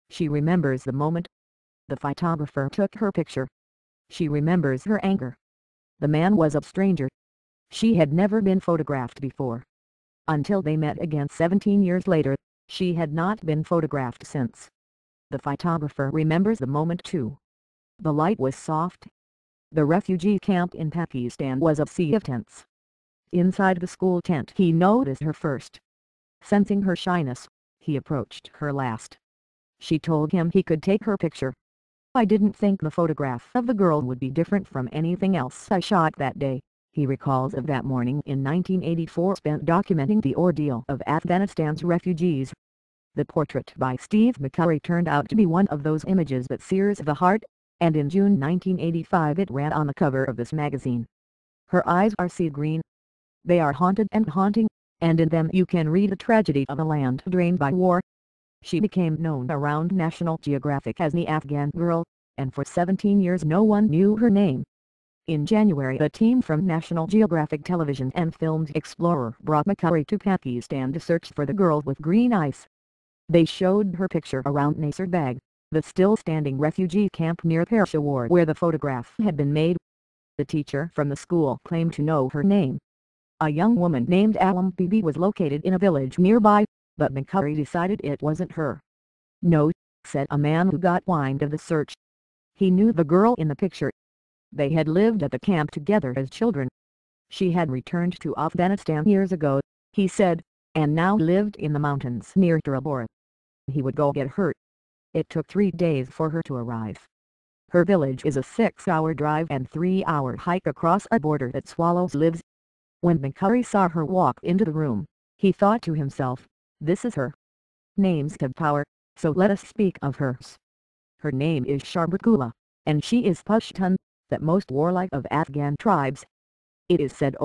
She remembers the moment the photographer took her picture. She remembers her anger. The man was a stranger. She had never been photographed before. Until they met again 17 years later, she had not been photographed since. The photographer remembers the moment too. The light was soft. The refugee camp in Pakistan was a sea of tents. Inside the school tent he noticed her first. Sensing her shyness, he approached her last. She told him he could take her picture. "I didn't think the photograph of the girl would be different from anything else I shot that day," he recalls of that morning in 1984 spent documenting the ordeal of Afghanistan's refugees. The portrait by Steve McCurry turned out to be one of those images that sears the heart, and in June 1985 it ran on the cover of this magazine. Her eyes are sea green. They are haunted and haunting, and in them you can read the tragedy of a land drained by war. She became known around National Geographic as the Afghan girl, and for 17 years no one knew her name. In January a team from National Geographic Television and Filmed Explorer brought McCurry to Pakistan to search for the girl with green eyes. They showed her picture around Naseerbag, the still-standing refugee camp near Peshawar where the photograph had been made. The teacher from the school claimed to know her name. A young woman named Alam Bibi was located in a village nearby, but McCurry decided it wasn't her. "No," said a man who got wind of the search. He knew the girl in the picture. They had lived at the camp together as children. She had returned to Afghanistan years ago, he said, and now lived in the mountains near Trabora. He would go get her. It took 3 days for her to arrive. Her village is a 6-hour drive and 3-hour hike across a border that swallows lives. When McCurry saw her walk into the room, he thought to himself, "This is her. Names have power, so let us speak of hers. Her name is Sharbatgula, and she is Pashtun, that most warlike of Afghan tribes. It is said